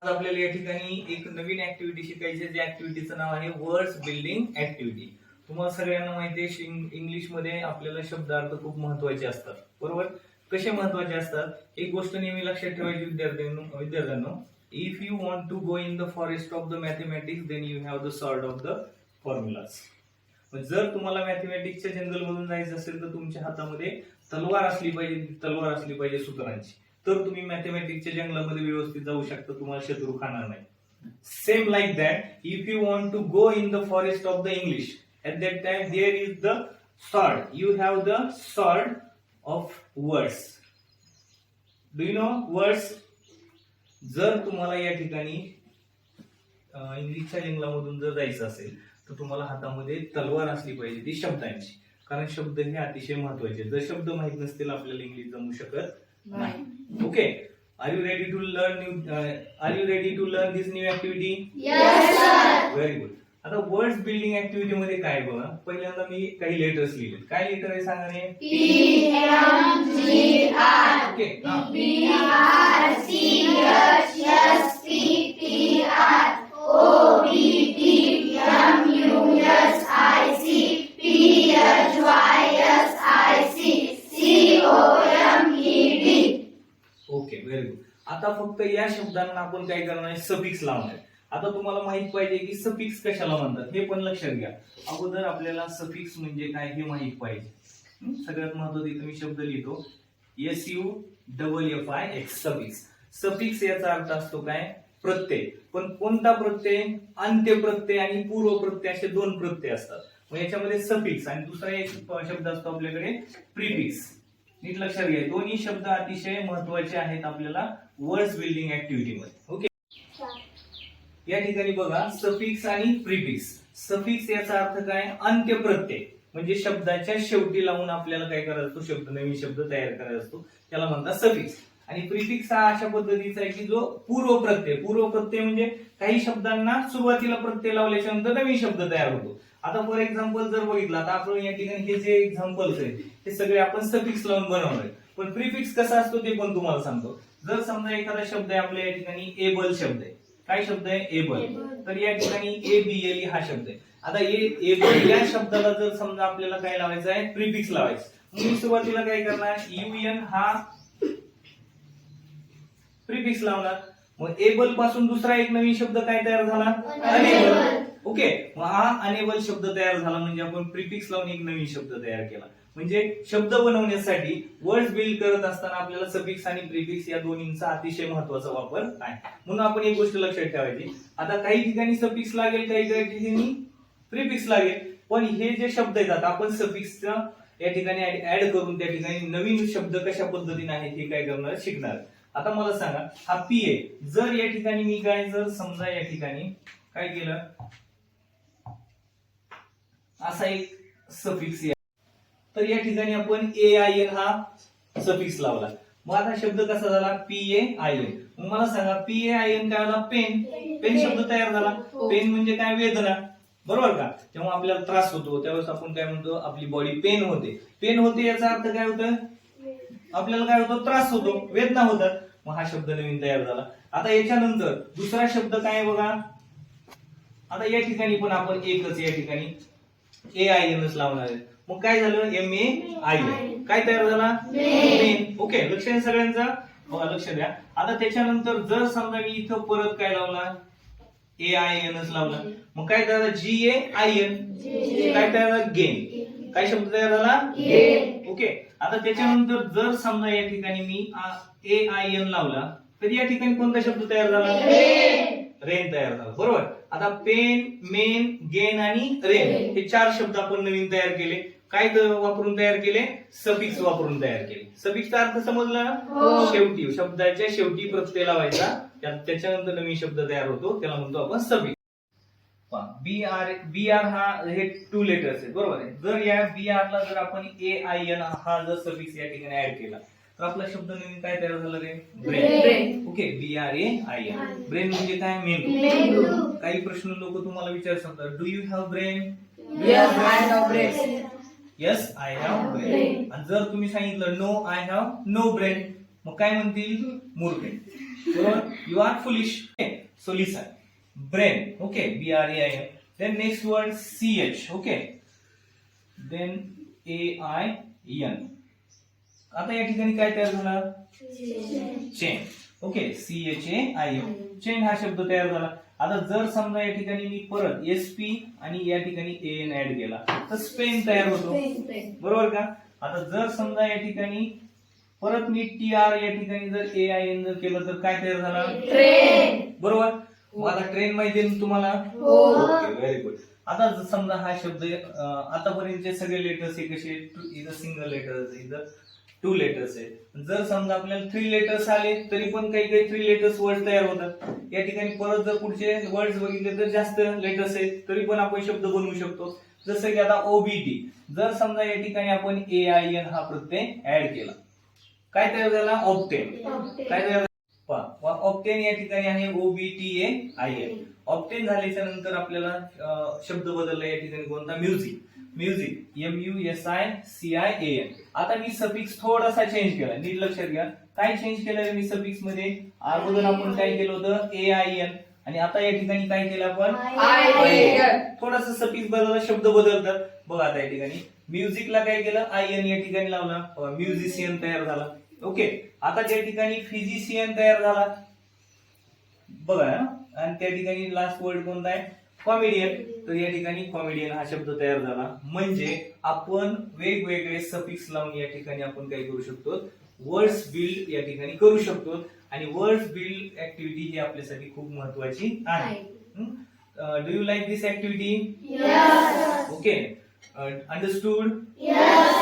आपल्याला या ठिकाणी एक नवीन ऍक्टिव्हिटी शिकायची आहे. ज्या ऍक्टिव्हिटीचं नाव आहे वर्ड्स बिल्डिंग ऍक्टिव्हिटी. तुम्हाला सगळ्यांना माहिती आहे इंग्लिश मध्ये आपल्याला शब्दार्थ खूप महत्वाचे असतात, बरोबर. कसे महत्वाचे असतात, एक गोष्ट नेहमी लक्षात ठेवायची विद्यार्थ्यांनो, if you want to go in the forest of the mathematics then you have the sort of the formulas. जर तुम्हाला मॅथमॅटिक्सच्या जंगल मधून जायचं असेल तर तुमच्या हातामध्ये तलवार असली पाहिजे सूत्रांची, तर तुम्ही मॅथमॅटिक्सच्या जंगलामध्ये व्यवस्थित जाऊ शकता, तुम्हाला शत्रू खाणार नाही. Same like that, if you want to go in the forest of the English, at that time there is the sword, you have the sword of words. Do you know words? जर तुम्हाला या ठिकाणी इंग्लिशच्या जंगलामधून जर जायचं असेल तर तुम्हाला हातामध्ये तलवार असली पाहिजे, ती शब्दांची, कारण शब्द हे अतिशय महत्वाचे. जर शब्द माहित नसतील आपल्याला इंग्लिश जमू शकत नाही. Okay, are you ready to learn this new activity? Yes sir. Very good. आता वर्ड्स बिल्डिंग ऍक्टिव्हिटी मध्ये काय बघा, पहिल्यांदा मी काही लेटर्स लिहिले. काय लेटर आहे सांगा रे? P M G R. Okay, B R C H S T T R O B T M U S I C P H Y S I C C O M E D. Okay, very good. आता फक्त या शब्दांना आपण काय करणार आहे, suffix लावणार आहे. आता तुम्हाला माहित पाहिजे की सफिक्स कशाला म्हणतात हे पण लक्षात घ्या. अगोदर आपल्याला सफिक्स म्हणजे काय हे माहित पाहिजे. सगळ्यात महत्त्वाचं इथे मी शब्द लिहितो, SUFFIX, सफिक्स. सफिक्स याचा अर्थ असतो काय, प्रत्यय. पण कोणता प्रत्यय? अंत्य प्रत्यय आणि पूर्व प्रत्यय असे दोन प्रत्यय असतात. मग याच्यामध्ये सफिक्स आणि दुसरा एक शब्द असतो आपल्याकडे प्रिफिक्स. नीट लक्षात घ्या, दोन्ही शब्द अतिशय महत्वाचे आहेत आपल्याला वर्ड्स बिल्डिंग ऍक्टिव्हिटी मध्ये. ओके, या ठिकाणी बघा सफिक्स आणि प्रिफिक्स. सफिक्स याचा अर्थ काय, अंत्य प्रत्यय, म्हणजे शब्दाच्या शेवटी लावून आपल्याला काय करायचं असतो, नवीन शब्द तयार करायचा असतो, त्याला म्हणतात सफिक्स. आणि प्रिफिक्स हा अशा पद्धतीचा आहे की जो पूर्व प्रत्यय म्हणजे काही शब्दांना सुरुवातीला प्रत्यय लावल्याच्या नंतर नवीन शब्द तयार होतो. आता फॉर एक्झाम्पल जर बघितलं, आता आपण या ठिकाणी हे जे एक्झाम्पल्स आहेत ते सगळे आपण सफिक्स लावून बनवणार आहे. पण प्रिफिक्स कसा असतो ते पण तुम्हाला सांगतो. जर समजा एखादा शब्द आहे आपल्या या ठिकाणी एबल शब्द आहे. काय शब्द आहे? एबल. तर या ठिकाणी ABLE हा शब्द आहे. आता एबल या शब्दाला जर समजा आपल्याला काय लावायचं आहे, प्रिफिक्स लावायचं. मी सुरुवातीला काय करणार, UN हा प्रिफिक्स लावणार. मग एबल पासून दुसरा एक नवीन शब्द काय तयार झाला, अनेबल. ओके, मग हा अनेबल शब्द तयार झाला म्हणजे आपण प्रिफिक्स लावून एक नवीन शब्द तयार केला. म्हणजे शब्द बनवण्यासाठी वर्ड्स बिल्ड करत असताना आपल्याला सफिक्स आणि प्रिफिक्स या दोन्हींचा अतिशय महत्वाचा वापर आहे. म्हणून आपण एक गोष्ट लक्षात ठेवायची, आता काही ठिकाणी सफिक्स लागेल, काही ठिकाणी प्रिफिक्स लागेल. पण हे जे शब्द येतात आपण सफिक्सचा या ठिकाणी ऍड करून त्या ठिकाणी नवीन शब्द कशा पद्धतीने आहेत हे काय करणार, शिकणार. आता मला सांगा, हा पी आहे. जर या ठिकाणी मी काय, जर समजा या ठिकाणी काय केलं, असा एक सफिक्स, तर या ठिकाणी आपण AIN हा सफिक्स लावला. मग आता शब्द कसा झाला, PAIN. मग मला सांगा PAIN काय झाला, पेन शब्द तयार झाला. पेन म्हणजे काय, वेदना, बरोबर का. जेव्हा आपल्याला त्रास होतो त्यावेळेस आपण काय म्हणतो, आपली बॉडी पेन होते याचा अर्थ काय होतं, आपल्याला काय होतो, त्रास होतो, वेदना होतात. मग हा शब्द नवीन तयार झाला. आता याच्यानंतर दुसरा शब्द काय बघा, आता या ठिकाणी पण आपण एकच या ठिकाणी AINच लावणार आहे. मग काय झालं, MAIN. काय तयार झाला, मेन. ओके, लक्ष द्या सगळ्यांचा, लक्ष द्या. आता त्याच्यानंतर जर समजा मी इथं परत काय लावला, AINच लावला. मग काय तयार झाला, GAIN. काय तयार झाला, गेन. काय शब्द तयार झाला, गेन. ओके, आता त्याच्यानंतर जर समजा या ठिकाणी मी AIN लावला तर या ठिकाणी कोणता शब्द तयार झाला, रेन तयार झाला, बरोबर. आता पेन, मेन, गेन आणि रेन हे चार शब्द आपण नवीन तयार केले. काय वापरून तयार केले, सफिक्स वापरून तयार केले. सफिक्सचा अर्थ समजला, शेवटी शब्दाच्या शेवटी प्रत्यय लावायचा, त्याच्यानंतर नवीन शब्द तयार होतो, त्याला म्हणतो आपण सफिक्स. BR हा हे 2 लेटर्स आहेत, बरोबर आहे. जर या BR ला जर आपण AIN हा जर सफिक्स या ठिकाणी ऍड केला तर आपला शब्द नवीन काय तयार झाला रे, ब्रेन. Okay, BRAIN. ब्रेन म्हणजे काय, मेंदू. काही प्रश्न लोक तुम्हाला विचारू शकतात, do you have brain? Yes, I have brain. Yes, I have brain. आणि जर तुम्ही सांगितलं no, I have no brain, मग काय म्हणतील, मूर्ख. बरोबर, you are foolish. So listen, brain. Okay, BRAIN. Then next word CH. Okay, then AIN. आता या ठिकाणी काय तयार झालं? चेन. Okay, CHAIN. चेन हा शब्द तयार झाला. आता जर समजा या ठिकाणी मी परत SP आणि या ठिकाणी AN ऍड केला तर स्पेन तयार होतो, बरोबर का? आता जर समजा या ठिकाणी परत मी TR या ठिकाणी जर AIN जर केलं तर काय तयार झालं? ट्रेन. बरोबर. मग आता ट्रेन माहिती आहे ना तुम्हाला? हो. Okay, very good. आता समजा हा शब्द आतापर्यंतचे सगळे लेटर्स हे कसे? इथं सिंगल लेटर्स, इथं 2 लेटर्स आहे. जर समजा आपल्याला 3 लेटर्स आले तरी पण काही काही 3 लेटर्स वर्ड तयार होतात. या ठिकाणी परत जर पुढचे वर्ड्स बघितले तर जास्त लेटर्स आहेत तरी पण आपण शब्द बनवू शकतो. जसं की आता OBT. जर समजा या ठिकाणी आपण AIN हा प्रत्यय ऍड केला, काय तयार झाला? ऑब्टेन. काय तयार? ऑब्टेन या ठिकाणी आहे OBTAIN. ऑब्टेन झाल्याच्या नंतर आपल्याला शब्द बदलला या ठिकाणी कोणता? म्युझिक. Music, MUSICIAN. आता मी सफिक्स थोडासा चेंज केला, नीट लक्षात घ्या. काय चेंज केलं मी सफिक्स मध्ये? अगोदर आपण काय केलं होतं? AIN. आणि आता या ठिकाणी काय केलं आपण? IN. थोडासा सफिक्स बदलला, शब्द बदलतात. बघा आता या ठिकाणी म्युझिकला काय केलं? IN या ठिकाणी लावला, म्युझिशियन तयार झाला. ओके, आता त्या ठिकाणी फिजिशियन तयार झाला, बघा. आणि त्या ठिकाणी लास्ट वर्ड कोणता आहे? कॉमेडियन. तर या ठिकाणी कॉमेडियन हा शब्द तयार झाला. म्हणजे आपण वेगवेगळे सफिक्स लावून या ठिकाणी आपण काय करू शकतो? वर्ड्स बिल्ड या ठिकाणी करू शकतो. आणि वर्ड्स बिल्ड ऍक्टिव्हिटी ही आपल्यासाठी खूप महत्वाची आहे. Do you like this activity? Yes. Okay, understood? Yes.